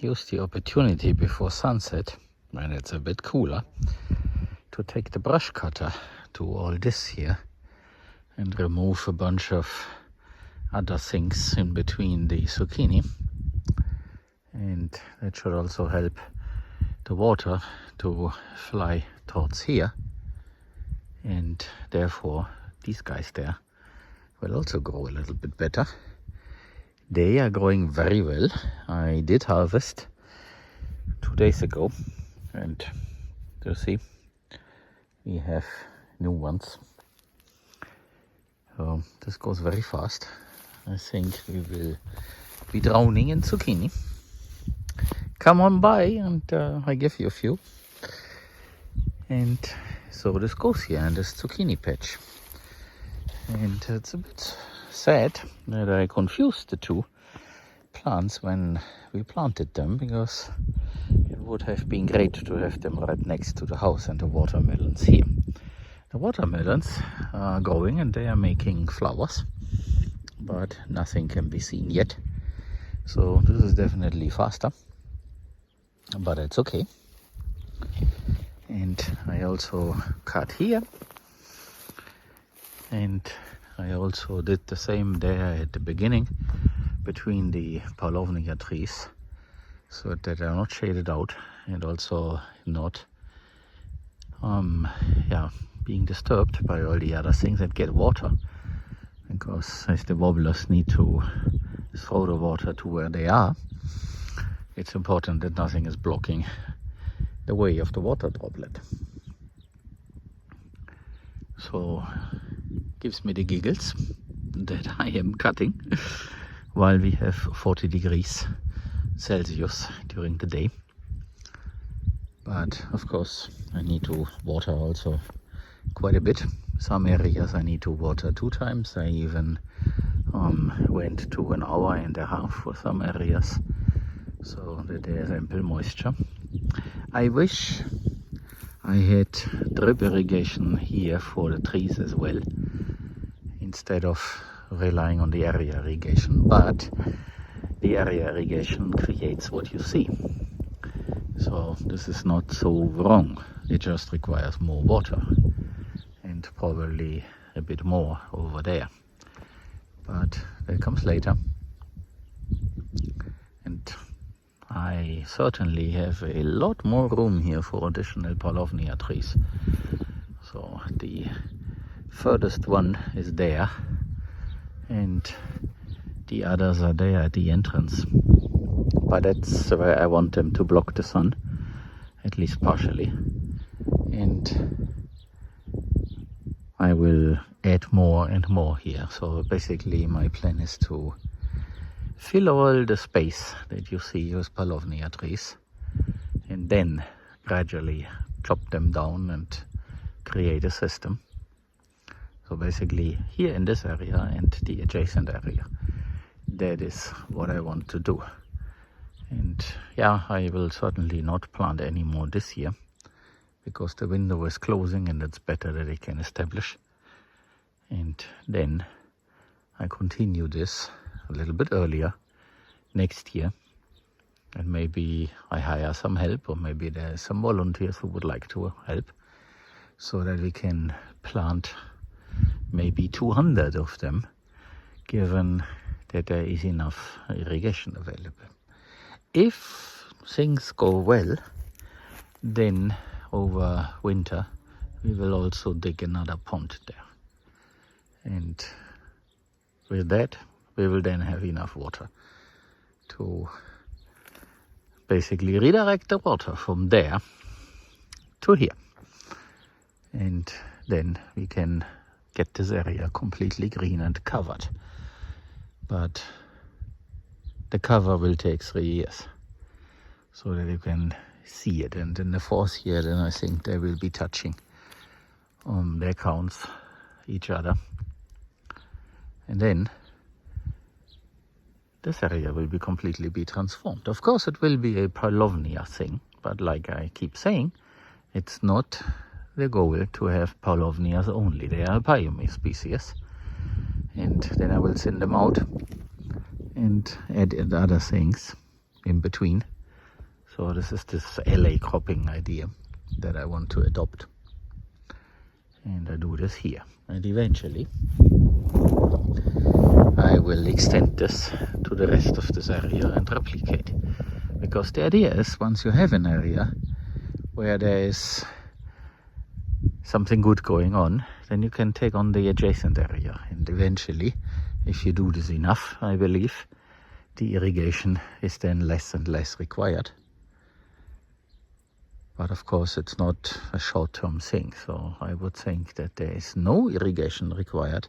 use the opportunity before sunset, when it's a bit cooler, to take the brush cutter to all this here and remove a bunch of other things in between the zucchini. And that should also help the water to fly towards here, and therefore these guys there will also grow a little bit better. They are growing very well. I did harvest 2 days ago, and you see we have new ones. So this goes very fast. I think we will be drowning in zucchini. Come on by and I give you a few. And so this goes here in this zucchini patch. And it's a bit sad that I confused the two plants when we planted them, because it would have been great to have them right next to the house and the watermelons here. The watermelons are growing and they are making flowers, but nothing can be seen yet. So this is definitely faster, but it's okay. And I also cut here, and I also did the same there at the beginning between the palovnia trees, so that they are not shaded out and also not being disturbed by all the other things that get water, because as the wobblers need to throw the water to where they are, it's important that nothing is blocking the way of the water droplet. So gives me the giggles that I am cutting while we have 40 degrees Celsius during the day. But of course I need to water also quite a bit. Some areas I need to water 2 times. I even went to 1.5 hours for some areas, so that there is ample moisture. I wish I had drip irrigation here for the trees as well, instead of relying on the area irrigation, but the area irrigation creates what you see. So this is not so wrong. It just requires more water and probably a bit more over there, but that comes later. And I certainly have a lot more room here for additional palovnia trees. So the furthest one is there, and the others are there at the entrance. But that's where I want them to block the sun, at least partially. And I will add more and more here. So basically my plan is to fill all the space that you see with palovnia trees, and then gradually chop them down and create a system. So basically here in this area and the adjacent area, that is what I want to do. And yeah, I will certainly not plant any more this year, because the window is closing and it's better that I can establish. And then I continue this a little bit earlier next year, and maybe I hire some help, or maybe there's some volunteers who would like to help, so that we can plant maybe 200 of them, given that there is enough irrigation available. If things go well, then over winter we will also dig another pond there, and with that we will then have enough water to basically redirect the water from there to here, and then we can get this area completely green and covered. But the cover will take 3 years, so that you can see it, and in the 4th year then I think they will be touching their counts each other, and then this area will be completely transformed. Of course it will be a palovnia thing, but like I keep saying, it's not the goal to have palovnias only. They are a biome species, and then I will send them out and add other things in between So this is this LA cropping idea that I want to adopt. And I do this here. And eventually I will extend this to the rest of this area and replicate. Because the idea is, once you have an area where there is something good going on, then you can take on the adjacent area. And eventually, if you do this enough, I believe, the irrigation is then less and less required. But of course, it's not a short-term thing. So I would think that there is no irrigation required.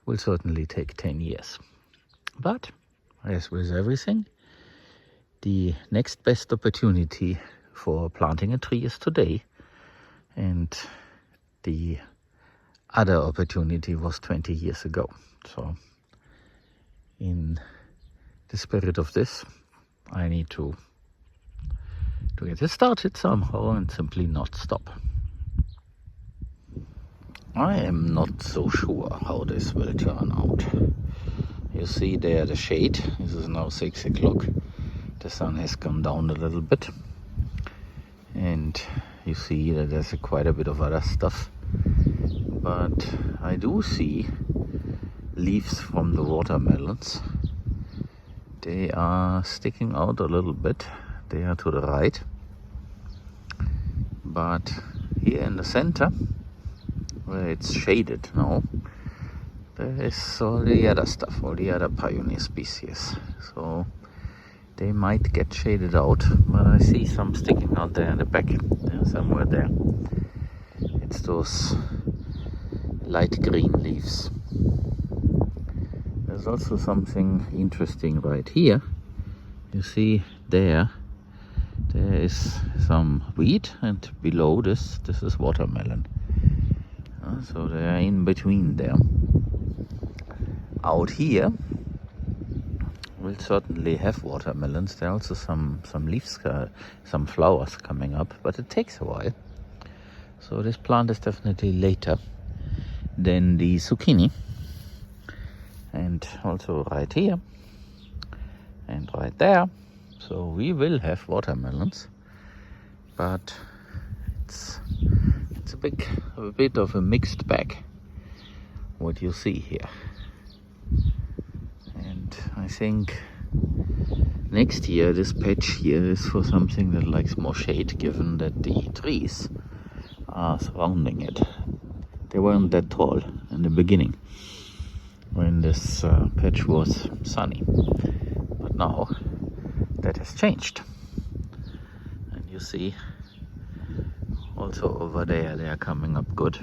Will certainly take 10 years. But as with everything, the next best opportunity for planting a tree is today. And the other opportunity was 20 years ago. So in the spirit of this, I need to get it started somehow and simply not stop. I am not so sure how this will turn out. You see there the shade. This is now 6 o'clock. The sun has come down a little bit. And you see that there's quite a bit of other stuff. But I do see leaves from the watermelons. They are sticking out a little bit. They are to the right. But here in the center, where it's shaded now, there is all the other stuff, all the other pioneer species. So they might get shaded out, but I see some sticking out there in the back. They're somewhere there. It's those light green leaves. There's also something interesting right here. You see there is some wheat, and below this is watermelon. So they are in between there. Out here we'll certainly have watermelons. There are also some leaves, some flowers coming up, but it takes a while. So this plant is definitely later than the zucchini. And also right here and right there. So we will have watermelons, but it's a bit of a mixed bag, what you see here. And I think next year this patch here is for something that likes more shade, given that the trees are surrounding it. They weren't that tall in the beginning when this patch was sunny, but now that has changed. And you see also over there they are coming up good.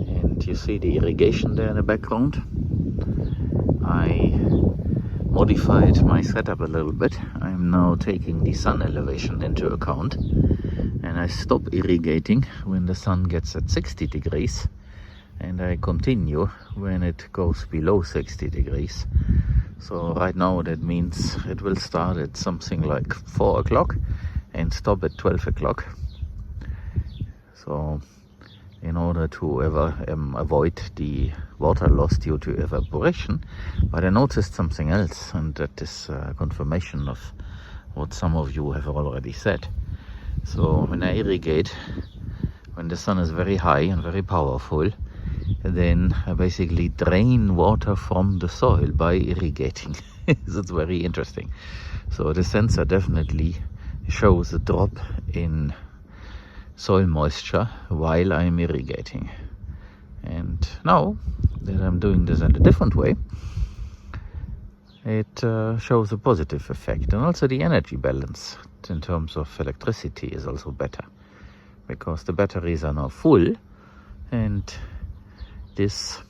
And you see the irrigation there in the background. I modified my setup a little bit. I'm now taking the sun elevation into account, and I stop irrigating when the sun gets at 60 degrees, and I continue when it goes below 60 degrees. So right now that means it will start at something like 4 o'clock and stop at 12 o'clock. So in order to avoid the water loss due to evaporation. But I noticed something else, and that is confirmation of what some of you have already said. So when I irrigate, when the sun is very high and very powerful, then I basically drain water from the soil by irrigating. That's very interesting. So the sensor definitely shows a drop in soil moisture while I'm irrigating. And now that I'm doing this in a different way, it shows a positive effect. And also the energy balance in terms of electricity is also better, because the batteries are now full, and this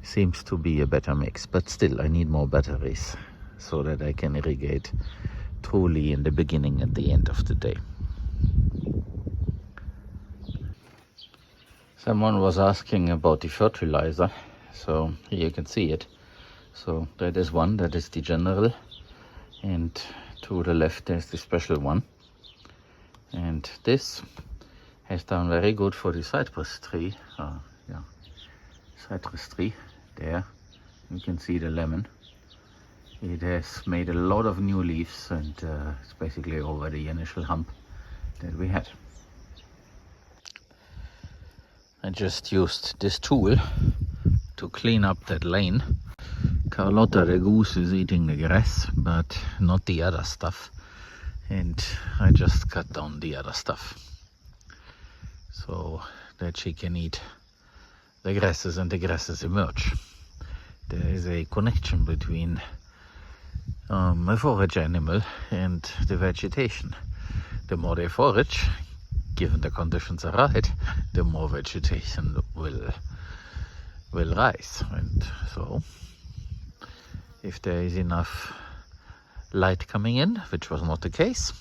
seems to be a better mix. But still, I need more batteries so that I can irrigate truly in the beginning and the end of the day. Someone was asking about the fertilizer, so here you can see it. So that is one, that is the general, and to the left there's the special one. And this has done very good for the citrus tree. Citrus tree there. You can see the lemon. it has made a lot of new leaves, and it's basically over the initial hump that we had. I just used this tool to clean up that lane. Carlotta the goose is eating the grass, but not the other stuff, and I just cut down the other stuff so that she can eat the grasses and the grasses emerge. There is a connection between a forage animal and the vegetation. The more they forage, given the conditions are right, the more vegetation will rise. And so if there is enough light coming in, which was not the case,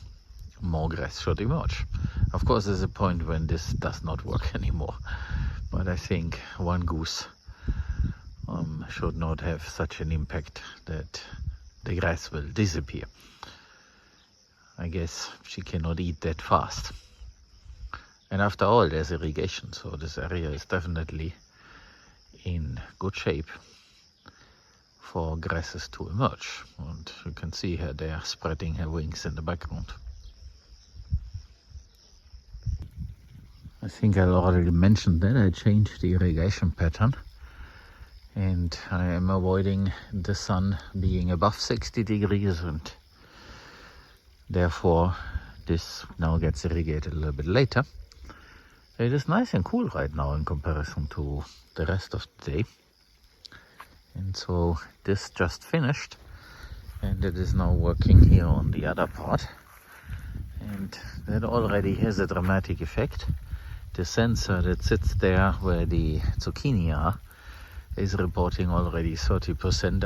more grass should emerge. Of course, there's a point when this does not work anymore, but I think one goose should not have such an impact that the grass will disappear. I guess she cannot eat that fast. And after all, there's irrigation, so this area is definitely in good shape for grasses to emerge. And you can see her there spreading her wings in the background. I think I already mentioned that I changed the irrigation pattern, and I am avoiding the sun being above 60 degrees, and therefore this now gets irrigated a little bit later. It is nice and cool right now in comparison to the rest of the day. And so this just finished, and it is now working here on the other part. And that already has a dramatic effect. The sensor that sits there where the zucchini are is reporting already 30%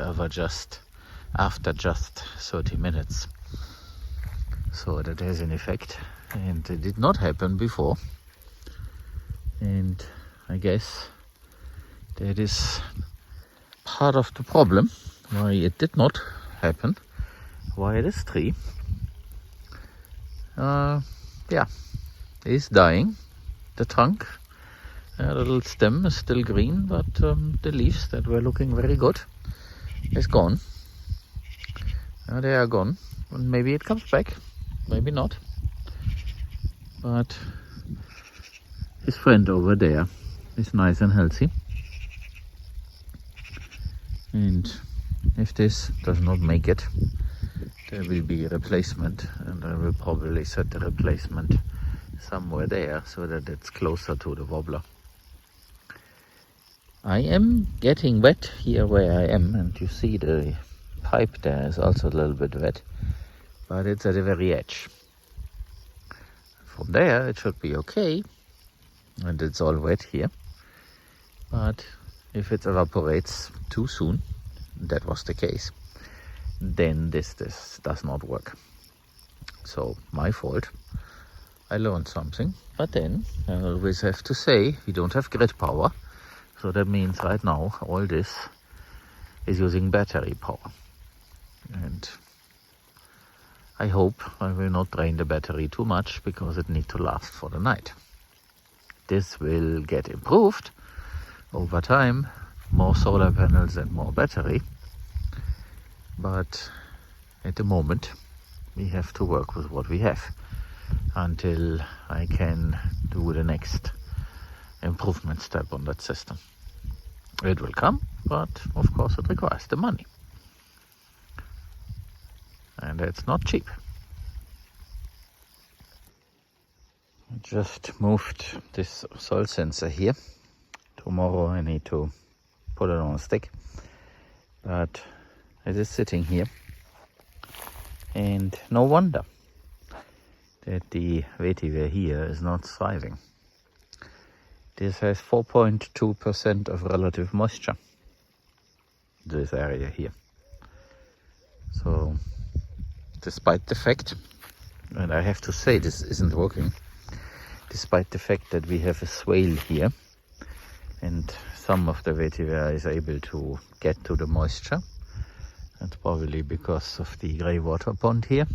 after just 30 minutes. So that has an effect, and it did not happen before. And I guess that is part of the problem, why it did not happen, why this tree is dying. The trunk, the little stem is still green, but the leaves that were looking very good is gone. They are gone, and maybe it comes back, maybe not. But his friend over there is nice and healthy. And if this does not make it, there will be a replacement, and I will probably set the replacement somewhere there so that it's closer to the wobbler. I am getting wet here where I am, and you see the pipe there is also a little bit wet, but it's at the very edge. From there it should be okay, and it's all wet here. But if it evaporates too soon, that was the case, then this does not work. So my fault. I learned something, but then I always have to say we don't have grid power, so that means right now all this is using battery power, and I hope I will not drain the battery too much because it needs to last for the night. This will get improved over time, more solar panels and more battery, but at the moment we have to work with what we have until I can do the next improvement step on that system. It will come, but of course it requires the money, and it's not cheap. I just moved this soil sensor here. Tomorrow I need to put it on a stick, but it is sitting here, and no wonder that the vetiver here is not thriving. This has 4.2% of relative moisture, this area here. So despite the fact, and I have to say this isn't working, despite the fact that we have a swale here and some of the vetiver is able to get to the moisture, and probably because of the grey water pond here,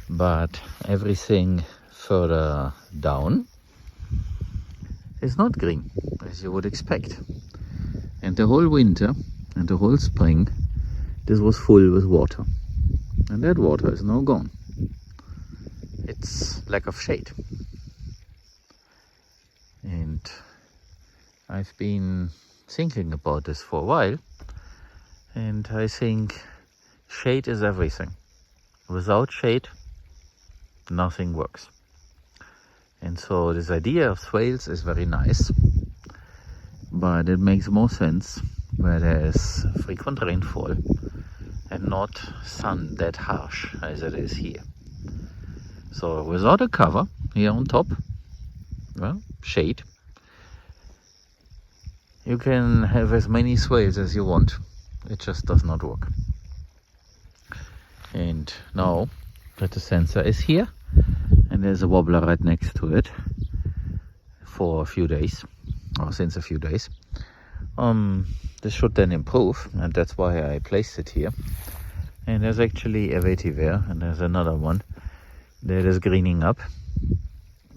but everything further down is not green, as you would expect. And the whole winter and the whole spring this was full with water, and that water is now gone. It's lack of shade. And I've been thinking about this for a while, and I think shade is everything. Without shade, nothing works. And so this idea of swales is very nice, but it makes more sense where there is frequent rainfall and not sun that harsh as it is here. So without a cover here on top, well, shade, you can have as many swales as you want. It just does not work. And now that the sensor is here and there's a wobbler right next to it for a few days, or since a few days, this should then improve, and that's why I placed it here. And there's actually a vetiver, and there's another one that is greening up.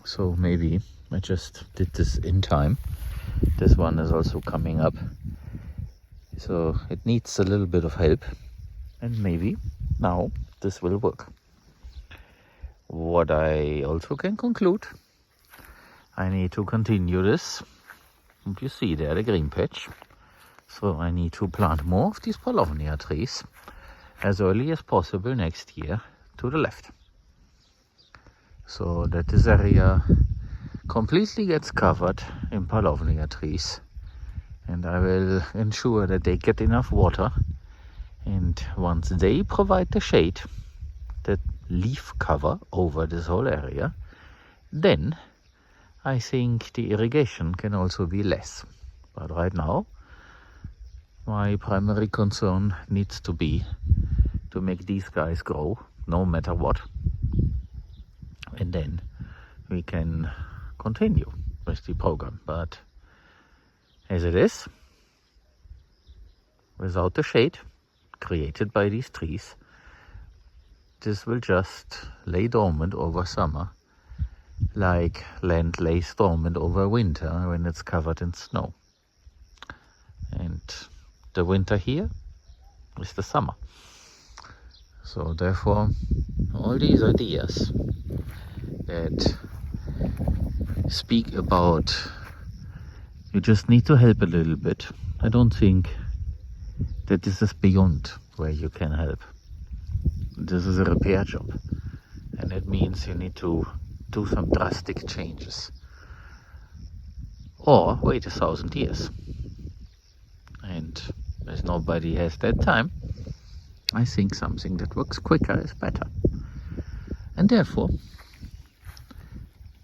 So maybe I just did this in time. This one is also coming up. So it needs a little bit of help, and maybe now this will work. What I also can conclude, I need to continue this. And you see there the green patch. So I need to plant more of these paulownia trees as early as possible next year to the left, so that this area completely gets covered in paulownia trees, and I will ensure that they get enough water, and once they provide the shade, the leaf cover over this whole area, then I think the irrigation can also be less. But right now my primary concern needs to be to make these guys grow no matter what, and then we can continue with the program. But as it is, without the shade created by these trees, this will just lay dormant over summer, like land lays dormant over winter when it's covered in snow. And the winter here is the summer. So therefore, all these ideas that speak about you just need to help a little bit, I don't think that this is beyond where you can help. This is a repair job, and it means you need to do some drastic changes, or wait 1,000 years. And as nobody has that time, I think something that works quicker is better. And therefore,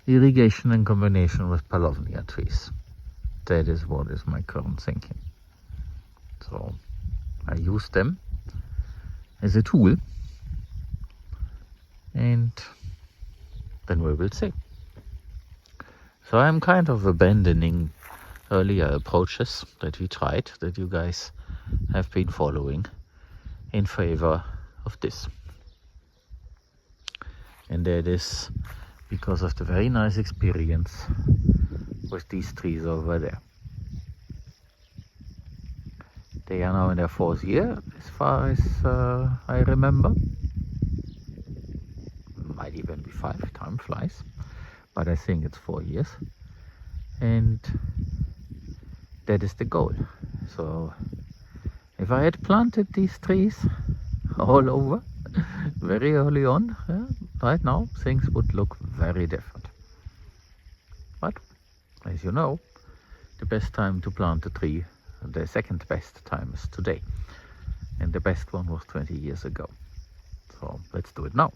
irrigation in combination with paulownia trees, that is what is my current thinking. So I use them as a tool, and then we will see. So I'm kind of abandoning earlier approaches that we tried, that you guys have been following, in favor of this. And that is because of the very nice experience with these trees over there. They are now in their 4th year, as far as I remember. Might even be 5, time flies, but I think it's 4 years. And that is the goal. So if I had planted these trees all over very early on, right now things would look very different. But as you know, the best time to plant a tree, the second best time, is today, and the best one was 20 years ago. So let's do it now.